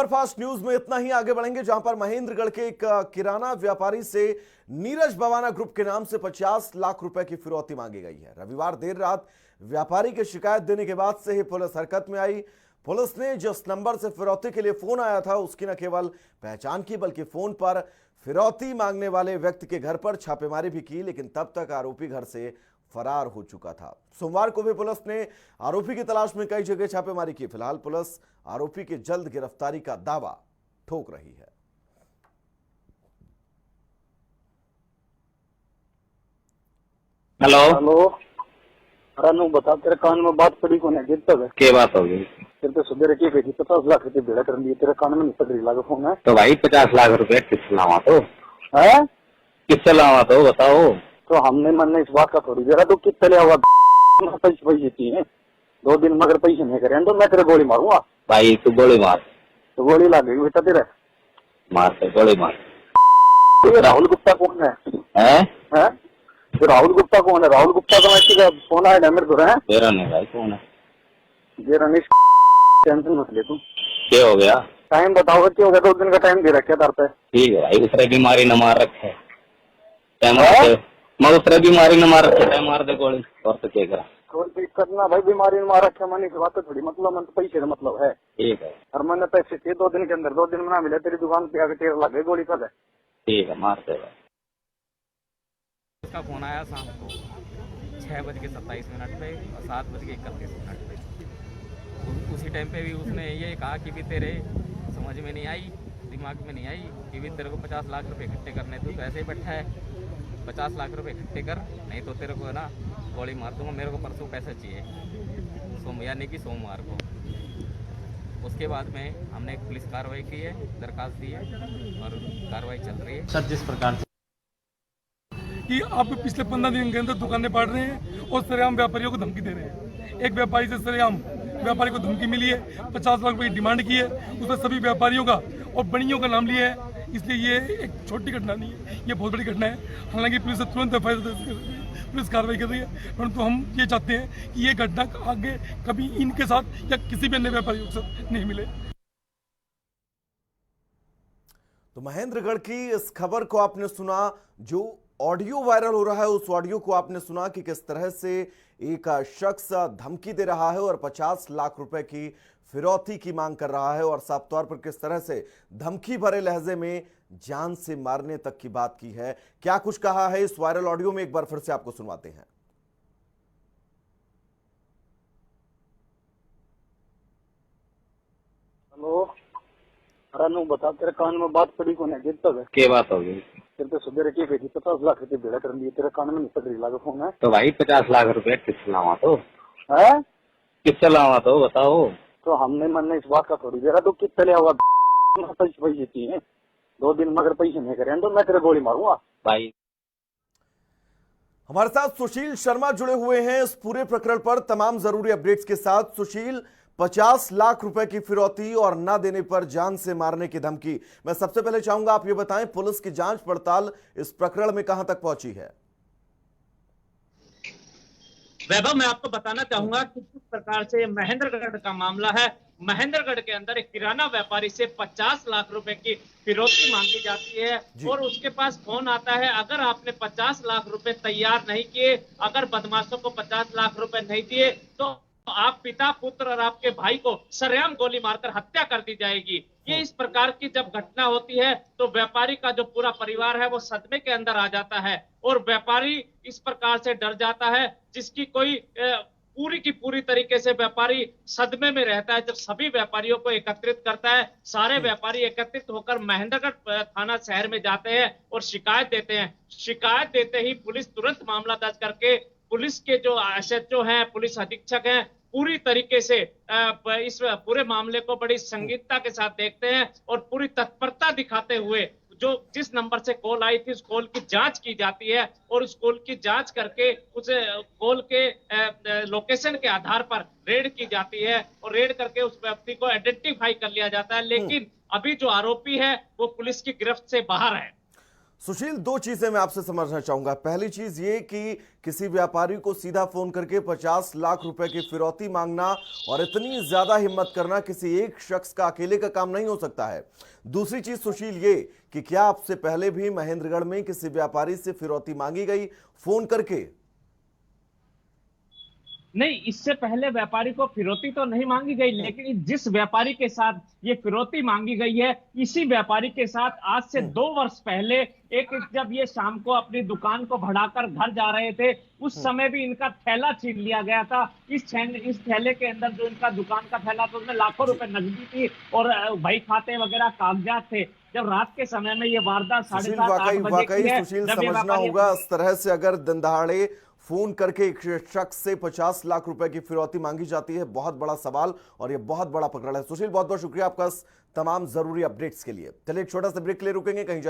Superfast news में इतना ही। आगे बढ़ेंगे जहां पर महेंद्रगढ़ के एक किराना व्यापारी से नीरज भवाना ग्रुप के नाम से 50 लाख रुपए की फिरौती मांगी गई है। रविवार देर रात व्यापारी की शिकायत देने के बाद से ही पुलिस हरकत में आई। पुलिस ने जिस नंबर से फिरौती के लिए फोन आया था उसकी न केवल पहचान की बल्कि फोन पर फिरौती मांगने वाले व्यक्ति के घर पर छापेमारी भी की, लेकिन तब तक आरोपी घर से फरार हो चुका था। सोमवार को भी पुलिस ने आरोपी की तलाश में कई जगह छापेमारी की। फिलहाल पुलिस आरोपी की जल्द गिरफ्तारी का दावा ठोक रही है। Hello hello. अरे बता, तेरे कान में बात पड़ी कौन है? गिरता है क्या बात हो गई? तेरे तो सुबह की भेजी 50 लाख रुपए भेड़ा कर लिए, तेरे कान में नहीं पकड़ी लगा फोन है तो भाई 50 लाख रुपए किससे लावा तो है? किससे लावा तो बताओ। तो हमने मन इस बात का थोड़ी जरा तो कितने हुआ पैसे पैसे है 2 दिन मगर पैसे नहीं करे तो मैं तेरे गोली मारूंगा। भाई तू गोली मार। तो गोली लग गई बेटा तेरे। मार से गोली मार। ये राहुल गुप्ता कौन है? हैं? तो राहुल गुप्ता कौन है? राहुल गुप्ता का मैं फोन आया मेरे को है। तेरा नहीं भाई कौन है? ये रमेश टेंशन मत ले तू। क्या हो गया? टाइम बताओ क्या हो गया? 2 दिन का टाइम दे रखा तार पे। ठीक है भाई, उसने बीमारी न मार रखे मैं उसने बीमारी न मार रखे मार दे गोली और तो क्या करा। कोई दिक्कत ना भाई, बीमारी मार रखे मन की बात थोड़ी मतलब मन तो पैसे का मतलब है। ठीक है और मैंने पैसे थे 2 दिन के अंदर, 2 दिन में ना मिले तेरी दुकान पे आके तेरे लगे गोली कर। ठीक है मार दे भाई। उसका फोन आया शाम को 6:27 पे और 7:31 पे। उसी टाइम पे भी उसने ये कहा कि भी तेरे समझ में नहीं आई, दिमाग में नहीं आई कि भी तेरे को 50 लाख रुपए इकट्ठे करने, तू तो ऐसे ही बैठा है, 50 लाख रुपए इकट्ठे कर नहीं तो तेरे को ना गोली मार दूंगा। मेरे को परसों पैसे चाहिए, यानी कि सोमवार को। उसके बाद में हमने एक पुलिस कार्रवाई की है, दरखास्त दी है और कार्रवाई चल रही है। सर जिस प्रकार से कि आप पिछले 15 दिन के अंदर दुकानें बांट रहे हैं और सरेआम व्यापारियों को धमकी दे रहे हैं। एक व्यापारी से सरेआम व्यापारी को धमकी मिली है, 50 लाख रुपए की डिमांड की है, उसमें सभी व्यापारियों का और बनियों का नाम लिया है। इसलिए ये एक छोटी घटना नहीं है, ये बहुत बड़ी घटना है। हालांकि पुलिस तुरंत एफआईआर दर्ज कर रही है, पुलिस कार्रवाई कर रही है, परंतु हम ये चाहते हैं कि ये घटना आगे कभी इनके साथ या किसी भी अन्य व्यापारियों के साथ नहीं मिले। तो महेंद्रगढ़ की इस खबर को आपने सुना, जो ऑडियो वायरल हो रहा है उस ऑडियो को आपने सुना कि किस तरह से एक शख्स धमकी दे रहा है और 50 लाख रुपए की फिरौती की मांग कर रहा है और साफ तौर पर किस तरह से धमकी भरे लहजे में जान से मारने तक की बात की है। क्या कुछ कहा है इस वायरल ऑडियो में, एक बार फिर से आपको सुनवाते हैं। हेलो। अरे बता, तेरे कान में बात पड़ी कौन है? गिरता है क्या बात हो गई? तेरे तो सुबह की भेजी 50 लाख रुपए भेड़ा कर लिए, तेरे कान में नहीं पकड़ी लगा फोन है तो भाई 50 लाख रुपए किससे लावा तो है? किससे लावा तो बताओ। तो हमने मन इस बात का थोड़ी जरा तो कितने हुआ पैसे पैसे है 2 दिन मगर पैसे नहीं करे तो मैं तेरे गोली मारूंगा। भाई हमारे साथ सुशील शर्मा जुड़े हुए हैं इस पूरे प्रकरण पर तमाम जरूरी अपडेट्स के साथ। सुशील, 50 लाख रुपए की फिरौती और ना देने पर जान से मारने की धमकी। मैं सबसे पहले चाहूंगा आप ये बताएं, पुलिस की जांच पड़ताल इस प्रकरण में कहां तक पहुंची है? वैभव, मैं आपको बताना चाहूंगा कि किस प्रकार से महेंद्रगढ़ का मामला है। महेंद्रगढ़ के अंदर एक किराना व्यापारी से 50 लाख रुपए की फिरौती मांगी जाती है और उसके पास फोन आता है, अगर आपने 50 लाख रुपए तैयार नहीं किए, अगर बदमाशों को 50 लाख रुपए नहीं दिए तो आप पिता, पुत्र और आपके भाई को सरेआम गोली मारकर हत्या कर दी जाएगी। ये इस प्रकार की जब घटना होती है तो व्यापारी का जो पूरा परिवार है वो सदमे के अंदर आ जाता है और व्यापारी इस प्रकार से डर जाता है जिसकी कोई पूरी की पूरी तरीके से व्यापारी सदमे में रहता है। जब सभी व्यापारियों को एकत्रित करता है, सारे व्यापारी एकत्रित होकर महेंद्रगढ़ थाना शहर में जाते हैं और शिकायत देते हैं। शिकायत देते ही पुलिस तुरंत मामला दर्ज करके पुलिस के जो एसएचओ हैं, पुलिस अधीक्षक हैं, पूरी तरीके से इस पूरे मामले को बड़ी संगीनता के साथ देखते हैं और पूरी तत्परता दिखाते हुए जो जिस नंबर से कॉल आई थी उस कॉल की जांच की जाती है और उस कॉल की जांच करके उस कॉल के लोकेशन के आधार पर रेड की जाती है और रेड करके उस व्यक्ति को आइडेंटिफाई कर लिया जाता है। लेकिन अभी जो आरोपी है वो पुलिस की गिरफ्त से बाहर है। सुशील, दो चीजें मैं आपसे समझना चाहूंगा। पहली चीज ये कि किसी व्यापारी को सीधा फोन करके 50 लाख रुपए की फिरौती मांगना और इतनी ज्यादा हिम्मत करना किसी एक शख्स का अकेले का काम नहीं हो सकता है। दूसरी चीज सुशील ये कि क्या आपसे पहले भी महेंद्रगढ़ में किसी व्यापारी से फिरौती मांगी गई फोन करके? नहीं, इससे पहले व्यापारी को फिरौती तो नहीं मांगी गई, लेकिन जिस व्यापारी के साथ ये फिरौती मांगी गई है, इसी व्यापारी के साथ आज से 2 वर्ष पहले जब ये शाम को अपनी दुकान को भड़ाकर घर जा रहे थे, उस समय भी इनका थैला छीन लिया गया था। इस थैले के अंदर जो इनका दुकान का थैला था, उसमें लाखों रुपए नकदी थी और बही खाते वगैरह कागजात थे। जब रात के समय में ये वारदात 7:30-8 बजे की है, सुशील जब ये समझना व्यापारी होगा इस तरह से अगर दिन दहाड़े फोन करके एक शख्स से 50 लाख रुपए की फिरौती मांगी जाती है, बहुत बड़ा सवाल और ये बहुत बड़ा पकड़ है। सुशील, बहुत बहुत शुक्रिया आपका तमाम जरूरी अपडेट्स के लिए। चलिए एक छोटा सा ब्रेक ले रुकेंगे, कहीं जाए